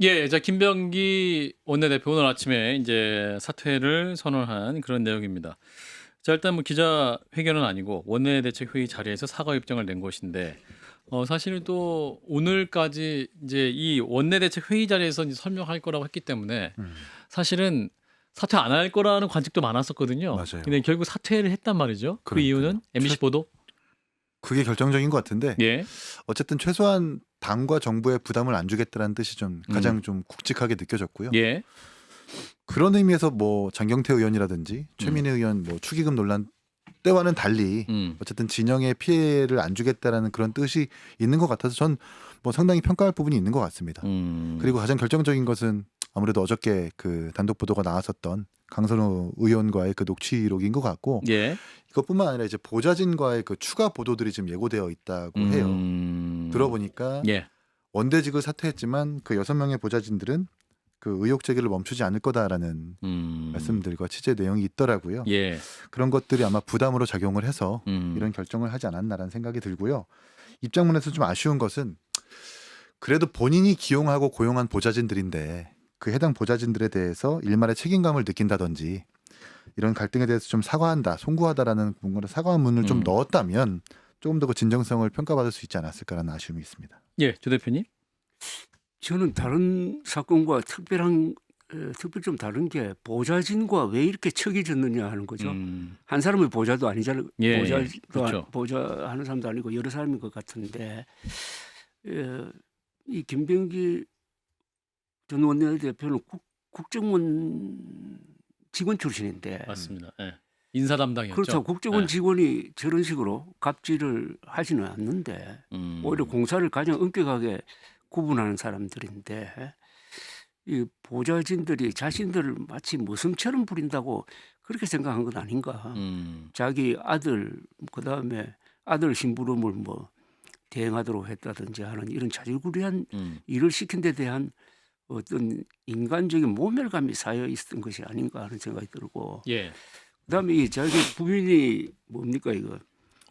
예, 자, 김병기 원내대표 오늘 아침에 이제 사퇴를 선언한 그런 내용입니다. 자, 일단 뭐 기자회견은 아니고 원내대책회의 자리에서 사과 입장을 낸 것인데 사실 또 오늘까지 이제 이 원내대책회의 자리에서 이제 설명할 거라고 했기 때문에 사실은 사퇴 안 할 거라는 관측도 많았었거든요. 맞아요. 근데 결국 사퇴를 했단 말이죠. 그 그러니까요. 이유는 MBC 보도? 그게 결정적인 것 같은데 예. 어쨌든 최소한 당과 정부에 부담을 안 주겠다라는 뜻이 좀 가장 좀 굵직하게 느껴졌고요. 예. 그런 의미에서 뭐 장경태 의원이라든지 최민희 의원 뭐 축의금 논란 때와는 달리 어쨌든 진영에 피해를 안 주겠다라는 그런 뜻이 있는 것 같아서 전 뭐 상당히 평가할 부분이 있는 것 같습니다. 그리고 가장 결정적인 것은 아무래도 어저께 그 단독 보도가 나왔었던 강선우 의원과의 그 녹취록인 것 같고 예. 이것뿐만 아니라 이제 보좌진과의 그 추가 보도들이 지금 예고되어 있다고 해요. 들어보니까 예. 원대직을 사퇴했지만 그 6명의 보좌진들은 그 의혹 제기를 멈추지 않을 거다라는 말씀들과 취재 내용이 있더라고요. 예. 그런 것들이 아마 부담으로 작용을 해서 이런 결정을 하지 않았나라는 생각이 들고요. 입장문에서 좀 아쉬운 것은 그래도 본인이 기용하고 고용한 보좌진들인데 그 해당 보좌진들에 대해서 일말의 책임감을 느낀다든지 이런 갈등에 대해서 좀 사과한다, 송구하다라는 뭔가 사과문을 좀 넣었다면 조금 더 그 진정성을 평가받을 수 있지 않았을까라는 아쉬움이 있습니다. 예, 조 대표님. 저는 다른 사건과 특별히 좀 다른 게 보좌진과 왜 이렇게 척이 졌느냐 하는 거죠. 한 사람의 보좌도 아니잖아요. 예, 보좌도 그렇죠. 보좌하는 사람도 아니고 여러 사람인 것 같은데 이 김병기 전 원내대표는 국정원 직원 출신인데 맞습니다. 예. 인사 담당이었죠. 그렇죠. 국정원 예. 직원이 저런 식으로 갑질을 하지는 않는데 오히려 공사를 가장 엄격하게 구분하는 사람들인데 이 보좌진들이 자신들을 마치 모성처럼 부린다고 그렇게 생각한 건 아닌가. 자기 아들 그다음에 아들 심부름을 뭐 대행하도록 했다든지 하는 이런 자질구레한 일을 시킨 데 대한 어떤 인간적인 모멸감이 쌓여 있었던 것이 아닌가 하는 생각이 들고 예. 그다음에 이 자기 부인이 뭡니까 이거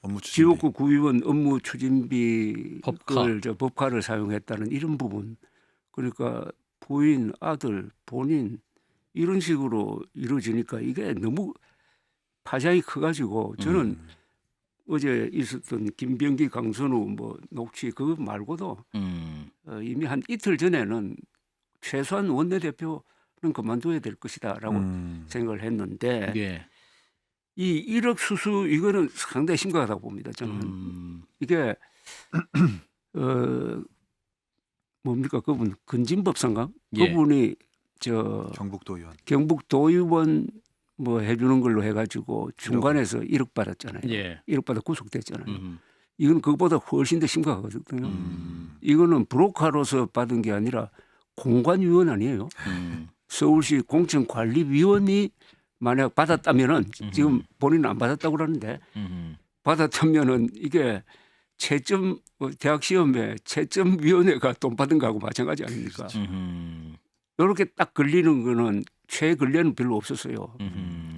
업무 추진비. 지역구 구의원 업무 추진비 법카. 법카를 사용했다는 이런 부분 그러니까 부인 아들 본인 이런 식으로 이루어지니까 이게 너무 파장이 커가지고 저는 어제 있었던 김병기 강선우 뭐 녹취 그거 말고도 이미 한 이틀 전에는 최소한 원내대표는 그만둬야 될 것이다라고 생각을 했는데 예. 이 1억 수수 이거는 상당히 심각하다고 봅니다. 저는 이게 뭡니까 그분 근진법상가 예. 그분이 저 경북도의원. 경북도의원 뭐 해주는 걸로 해가지고 중간에서 1억 받았잖아요. 예. 1억 받아 구속됐잖아요. 이건 그것보다 훨씬 더 심각하거든요. 음. 이거는 브로커로서 받은 게 아니라 공관위원 아니에요. 서울시 공천관리위원이 만약 받았다면은 지금 본인은 안 받았다고 그러는데 받았다면은 이게 채점 대학 시험에 채점위원회가 돈 받은 거하고 마찬가지 아닙니까? 이렇게 딱 걸리는 거는 최근래는 별로 없었어요.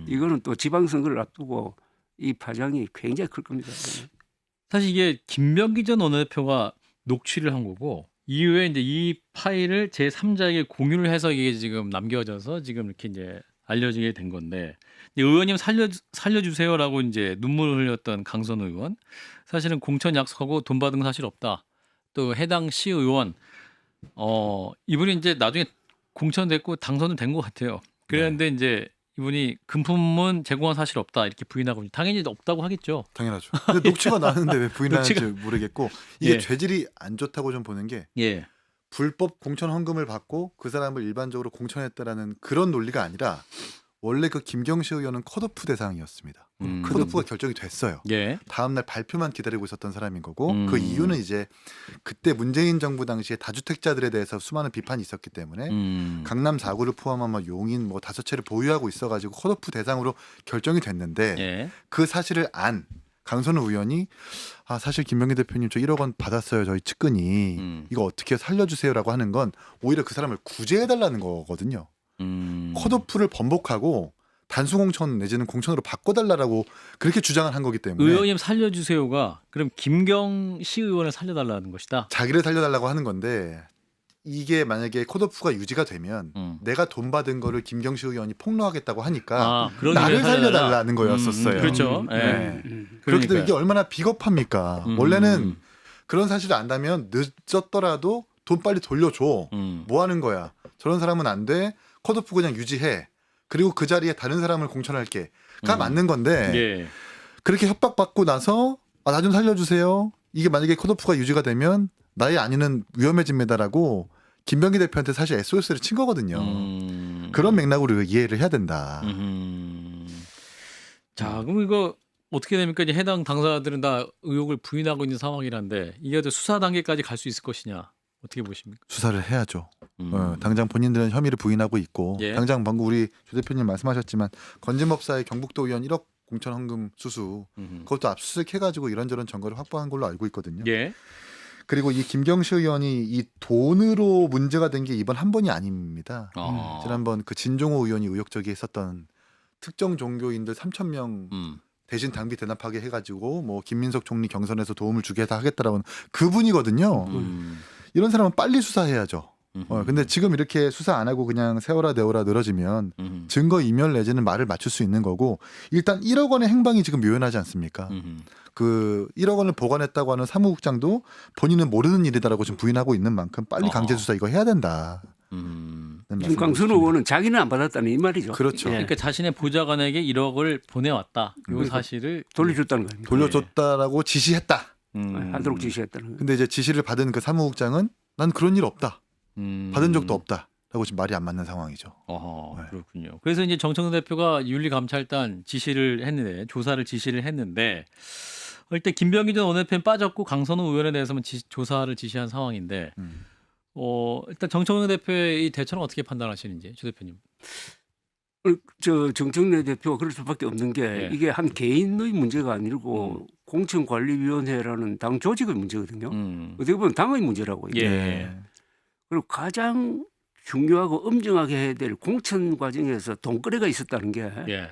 이거는 또 지방선거를 앞두고 이 파장이 굉장히 클 겁니다. 사실 이게 김병기 전 원내대표가 녹취를 한 거고 이후에 이제 이 파일을 제3자에게 공유를 해서 이게 지금 남겨져서 지금 이렇게 이제 알려지게 된 건데 의원님 살려주세요라고 이제 눈물을 흘렸던 강선 의원 사실은 공천 약속하고 돈 받은 건 사실 없다. 또 해당 시의원 이분이 이제 나중에 공천됐고 당선은 된 것 같아요. 그랬는데 이제 이분이 금품은 제공한 사실 없다 이렇게 부인하고 당연히 없다고 하겠죠. 당연하죠. 근데 녹취가 나는데 왜 부인하는지 모르겠고 이게 예. 죄질이 안 좋다고 좀 보는 게 예. 불법 공천 헌금을 받고 그 사람을 일반적으로 공천했다라는 그런 논리가 아니라 원래 그 김경시 의원은 컷오프 대상이었습니다. 컷오프가 결정이 됐어요. 예. 다음 날 발표만 기다리고 있었던 사람인 거고 음. 그 이유는 이제 그때 문재인 정부 당시에 다주택자들에 대해서 수많은 비판이 있었기 때문에 강남 4구를 포함한 뭐 용인 뭐 5채를 보유하고 있어가지고 컷오프 대상으로 결정이 됐는데 예. 그 사실을 안 강선우 의원이 사실 김병기 대표님 저 1억 원 받았어요 저희 측근이 이거 어떻게 살려주세요라고 하는 건 오히려 그 사람을 구제해달라는 거거든요. 컷오프를 번복하고 단수 공천 내지는 공천으로 바꿔달라고 그렇게 주장을 한 거기 때문에 의원님 살려주세요가 그럼 김경시 의원을 살려달라는 것이다. 자기를 살려달라고 하는 건데 이게 만약에 컷오프가 유지가 되면 내가 돈 받은 거를 김경시 의원이 폭로하겠다고 하니까 그런 나를 의미를 살려달라. 살려달라는 거였었어요. 그렇죠. 예. 네. 그렇기 그러니까요. 때문에 이게 얼마나 비겁합니까? 원래는 그런 사실을 안다면 늦었더라도 돈 빨리 돌려줘. 뭐 하는 거야? 저런 사람은 안 돼. 컷오프 그냥 유지해. 그리고 그 자리에 다른 사람을 공천할게.가 맞는 건데 예. 그렇게 협박받고 나서 나 좀 살려주세요. 이게 만약에 컷오프가 유지가 되면 나의 안위는 위험해집니다라고 김병기 대표한테 사실 SOS를 친 거거든요. 그런 맥락으로 이해를 해야 된다. 자, 그럼 이거 어떻게 됩니까? 이제 해당 당사자들은 다 의혹을 부인하고 있는 상황이란데 이게 수사 단계까지 갈 수 있을 것이냐? 어떻게 보십니까? 수사를 해야죠. 당장 본인들은 혐의를 부인하고 있고 예. 당장 방금 우리 조 대표님 말씀하셨지만 건진법사의 경북도 의원 1억 공천 헌금 수수 그것도 압수수색 해가지고 이런저런 증거를 확보한 걸로 알고 있거든요. 예. 그리고 이 김경시 의원이 이 돈으로 문제가 된 게 이번 한 번이 아닙니다. 지난번 그 진종호 의원이 의혹적이 했었던 특정 종교인들 3,000명 대신 당비 대납하게 해가지고 뭐 김민석 총리 경선에서 도움을 주게 하겠다라고 하는 그분이거든요. 이런 사람은 빨리 수사해야죠. 근데 지금 이렇게 수사 안 하고 그냥 세워라 내워라 늘어지면 증거 인멸 내지는 말을 맞출 수 있는 거고 일단 1억 원의 행방이 지금 묘연하지 않습니까? 그 1억 원을 보관했다고 하는 사무국장도 본인은 모르는 일이다라고 지금 부인하고 있는 만큼 빨리 강제 수사 이거 해야 된다. 지금 강선호 의원은 자기는 안 받았다는 이 말이죠. 그렇죠. 예. 그러니까 자신의 보좌관에게 1억을 보내왔다. 이 사실을 돌려줬다는 거 아닙니까? 돌려줬다라고 지시했다. 하도록 지시했다는 거예요. 근데 이제 지시를 받은 그 사무국장은 난 그런 일 없다. 받은 적도 없다라고 지금 말이 안 맞는 상황이죠. 네. 그렇군요. 그래서 이제 정청래 대표가 윤리감찰단 지시를 했는데 조사를 지시를 했는데 일단 김병기 전 원내대표는 빠졌고 강선호 의원에 대해서는 조사를 지시한 상황인데 일단 정청래 대표의 이 대처는 어떻게 판단하시는지 주 대표님. 저 정청래 대표가 그럴 수밖에 없는 게 예. 이게 한 개인의 문제가 아니고 공천관리위원회라는 당 조직의 문제거든요. 어떻게 보면 당의 문제라고. 이게. 예. 그리고 가장 중요하고 엄정하게 해야 될 공천 과정에서 돈거래가 있었다는 게 예.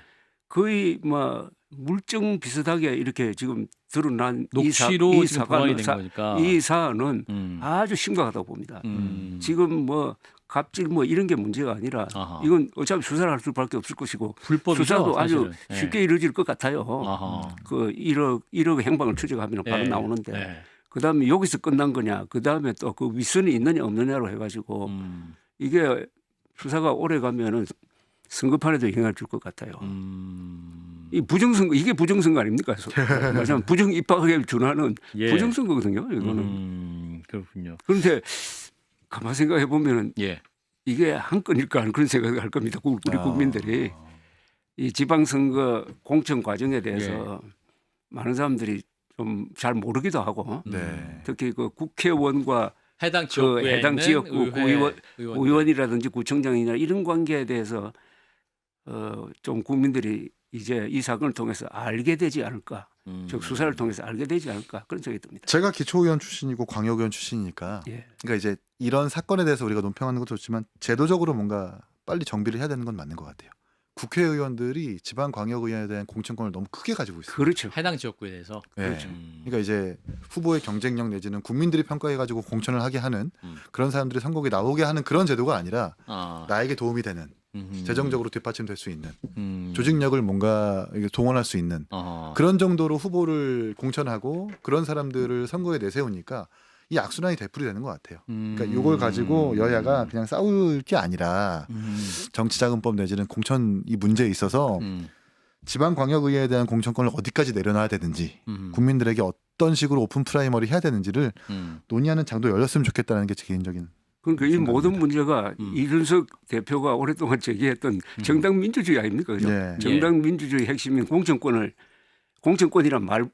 거의 뭐 물증 비슷하게 이렇게 지금 드러난 녹취로 지금 보완이 된 거니까. 이 사안은 음. 아주 심각하다고 봅니다. 음. 지금 뭐 갑질 뭐 이런 게 문제가 아니라 아하. 이건 어차피 수사를 할 수밖에 없을 것이고 불법이죠, 수사도 아주 사실은. 예. 쉽게 이루어질 것 같아요. 아하. 그 1억 행방을 추적하면 바로 예. 나오는데 예. 그다음에 여기서 끝난 거냐 그다음에 또 그 윗선이 있느냐 없느냐로 해가지고 이게 수사가 오래 가면은 선거판에도 영향을 줄 것 같아요. 이 부정선거 이게 부정선거 아닙니까? 말하자면 부정 입학에 준하는 예. 부정선거거든요. 이거는. 그렇군요. 그런데 가만 생각해 보면은 예. 이게 한 건일까 하는 그런 생각을 할 겁니다. 우리 국민들이 이 지방선거 공천 과정에 대해서 많은 사람들이 좀 잘 모르기도 하고 네. 특히 그 국회의원과 해당 그 지역구에 해당 있는 지역구 의원이라든지 구청장이나 이런 관계에 대해서 좀 국민들이 이제 이 사건을 통해서 알게 되지 않을까, 즉 수사를 통해서 알게 되지 않을까 그런 생각이 듭니다. 제가 기초의원 출신이고 광역의원 출신이니까 예. 그러니까 이제 이런 사건에 대해서 우리가 논평하는 것도 좋지만 제도적으로 뭔가 빨리 정비를 해야 되는 건 맞는 것 같아요. 국회의원들이 지방광역의원에 대한 공천권을 너무 크게 가지고 있어요. 그렇죠. 해당 지역구에 대해서. 네. 그렇죠. 그러니까 이제 후보의 경쟁력 내지는 국민들이 평가해가지고 공천을 하게 하는 그런 사람들이 선거에 나오게 하는 그런 제도가 아니라 나에게 도움이 되는 재정적으로 뒷받침될 수 있는 조직력을 뭔가 이게 동원할 수 있는 그런 정도로 후보를 공천하고 그런 사람들을 선거에 내세우니까 이 악순환이 되풀이 되는 것 같아요. 그러니까 이걸 가지고 여야가 그냥 싸울 게 아니라 정치자금법 내지는 공천 이 문제에 있어서 지방광역의회에 대한 공천권을 어디까지 내려놔야 되는지 국민들에게 어떤 식으로 오픈 프라이머리 해야 되는지를 논의하는 장도 열렸으면 좋겠다는 게 제 개인적인 그러니까 이 모든 문제가 이준석 대표가 오랫동안 제기했던 정당 민주주의 아닙니까? 그죠? 예. 정당 민주주의 핵심인 공천권이란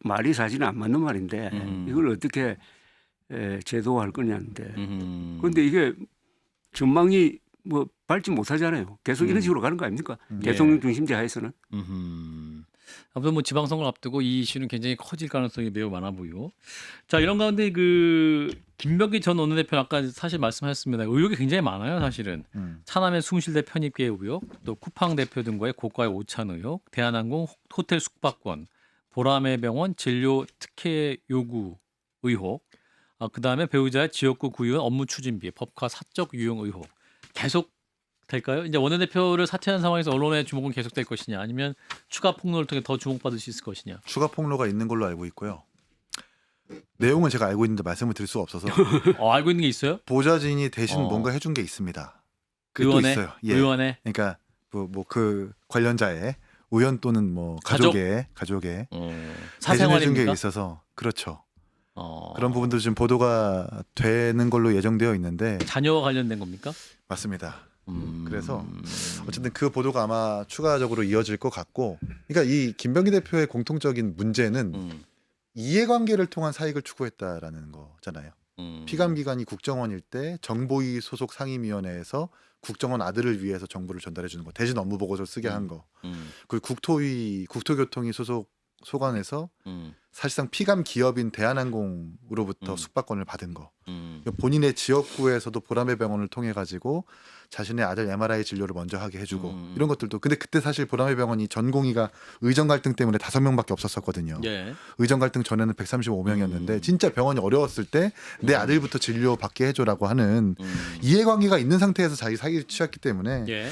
말이 사실은 안 맞는 말인데 이걸 어떻게 제도화할 거냐는데 그런데 이게 전망이 뭐 밟지 못하잖아요. 계속 이런 식으로 가는 거 아닙니까? 대통령 중심제 하에서는. 아무튼 뭐 지방선거를 앞두고 이 이슈는 굉장히 커질 가능성이 매우 많아 보이고. 자, 이런 가운데 그 김병기 전 원내대표 아까 사실 말씀하셨습니다. 의혹이 굉장히 많아요, 사실은. 차남의 숭실대 편입계 의혹, 또 쿠팡 대표 등과의 고가의 오찬 의혹, 대한항공 호텔 숙박권, 보라매 병원 진료 특혜 요구 의혹, 그다음에 배우자의 지역구 구의원 업무 추진비, 법카 사적 유용 의혹. 계속 될까요? 이제 원내대표를 사퇴한 상황에서 언론의 주목은 계속될 것이냐, 아니면 추가 폭로를 통해 더 주목받을 수 있을 것이냐. 추가 폭로가 있는 걸로 알고 있고요. 내용은 제가 알고 있는데 말씀을 드릴 수가 없어서 알고 있는 게 있어요? 보좌진이 대신 뭔가 해준 게 있습니다. 그게 또 의원에? 있어요. 예. 의원에? 그러니까 뭐 그 관련자의 의원 또는 뭐 가족의 대신해 준 게 사생활입니까? 있어서 그렇죠. 그런 부분도 지금 보도가 되는 걸로 예정되어 있는데 자녀와 관련된 겁니까? 맞습니다. 그래서 어쨌든 그 보도가 아마 추가적으로 이어질 것 같고, 그러니까 이 김병기 대표의 공통적인 문제는 이해관계를 통한 사익을 추구했다라는 거잖아요. 피감기관이 국정원일 때 정보위 소속 상임위원회에서 국정원 아들을 위해서 정보를 전달해 주는 거, 대신 업무 보고서를 쓰게 한 거, 그리고 국토교통위 소속 소관에서 사실상 피감 기업인 대한항공으로부터 숙박권을 받은 거, 본인의 지역구에서도 보람의 병원을 통해 가지고 자신의 아들 MRI 진료를 먼저 하게 해주고 이런 것들도. 근데 그때 사실 보람의 병원이 전공의가 의정 갈등 때문에 5명밖에 없었거든요. 예. 의정 갈등 전에는 135명이었는데 진짜 병원이 어려웠을 때 내 아들부터 진료 받게 해줘라고 하는 이해관계가 있는 상태에서 자기 사기를 치렀기 때문에 예.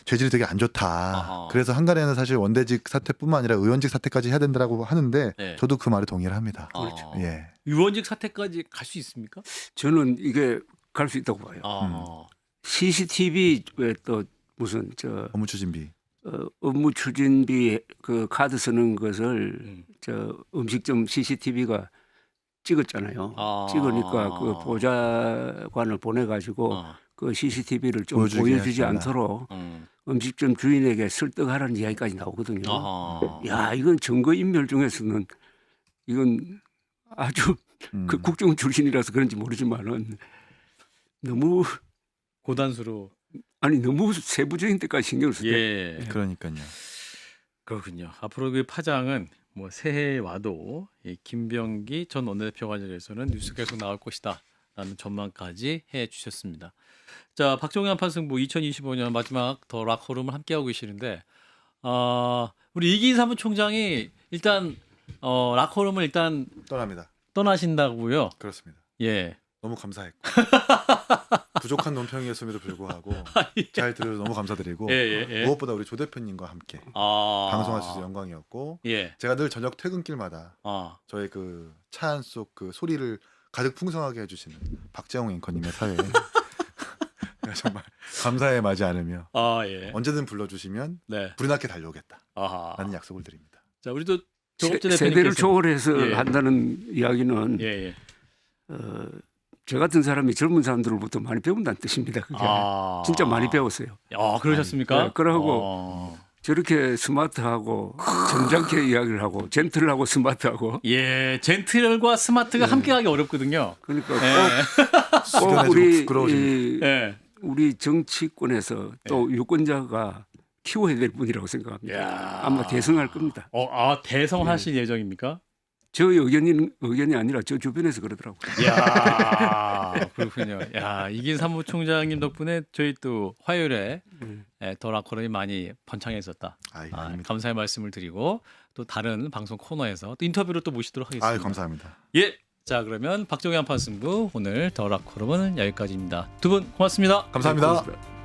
죄질이 되게 안 좋다. 아하. 그래서 한간에는 사실 원대직 사퇴뿐만 아니라 의원직 사퇴까지 해야 된다고 하는데 네. 저도 그 말에 동의를 합니다. 그렇죠. 예. 의원직 사퇴까지 갈 수 있습니까? 저는 이게 갈 수 있다고 봐요. CCTV 또 무슨 업무 추진비. 업무 추진비 그 카드 쓰는 것을 저 음식점 CCTV가 찍었잖아요. 찍으니까 그 보좌관을 보내가지고 그 CCTV를 좀 보여주지 않도록 음식점 주인에게 설득하라는 이야기까지 나오거든요. 야, 이건 증거 인멸 중에서는 이건 아주 그 국정 출신이라서 그런지 모르지만은 너무 고단수로. 아니 너무 세부적인 데까지 신경을 쓰대. 예. 그러니까요. 그렇군요. 앞으로 그 파장은 뭐 새해에 와도 이 김병기 전 원내대표 관련해서는 뉴스 계속 나올 것이다라는 전망까지 해주셨습니다. 자, 박종현 판승부 2025년 마지막 더 락호룸을 함께하고 계시는데 우리 이기인 사무총장이 일단 락호룸을 일단 떠납니다. 떠나신다고요? 그렇습니다. 예. 너무 감사했고 부족한 논평이었음에도 불구하고 잘 들어서 너무 감사드리고 예. 무엇보다 우리 조 대표님과 함께 방송할 수 있어서 영광이었고 예. 제가 늘 저녁 퇴근길마다 저의 그 차 안 속 그 소리를 가득 풍성하게 해주시는 박재홍 앵커님의 사회에 정말 감사에 마지 않으며 예. 언제든 불러주시면 네. 불이 나게 달려오겠다 아하. 라는 약속을 드립니다. 자, 우리도 조갑재 세대를 대표님께서 초월해서 예. 한다는 이야기는 예. 저 같은 사람이 젊은 사람들로부터 많이 배운다는 뜻입니다. 그게 진짜 많이 배웠어요. 그러셨습니까? 네, 그러고 저렇게 스마트하고 점잖게 이야기를 하고 젠틀하고 스마트하고 예, 젠틀과 스마트가 함께하기 어렵거든요. 그러니까 꼭 숙연해지고 우리 부끄러워집니다. 예. 우리 정치권에서 또 유권자가 키워야 될 분이라고 생각합니다. 야. 아마 대성할 겁니다. 대성하실 예정입니까? 저 의견이 아니라 저 주변에서 그러더라고요. 야, 그렇군요. 야, 이긴 사무총장님 덕분에 저희 또 화요일에 더 락커룸이 많이 번창했었다. 아닙니다. 감사의 말씀을 드리고 또 다른 방송 코너에서 또 인터뷰로 또 모시도록 하겠습니다. 감사합니다. 예. 자, 그러면 박종현 판승부 오늘 더 락커룸은 여기까지입니다. 두 분 고맙습니다. 감사합니다. 고맙습니다.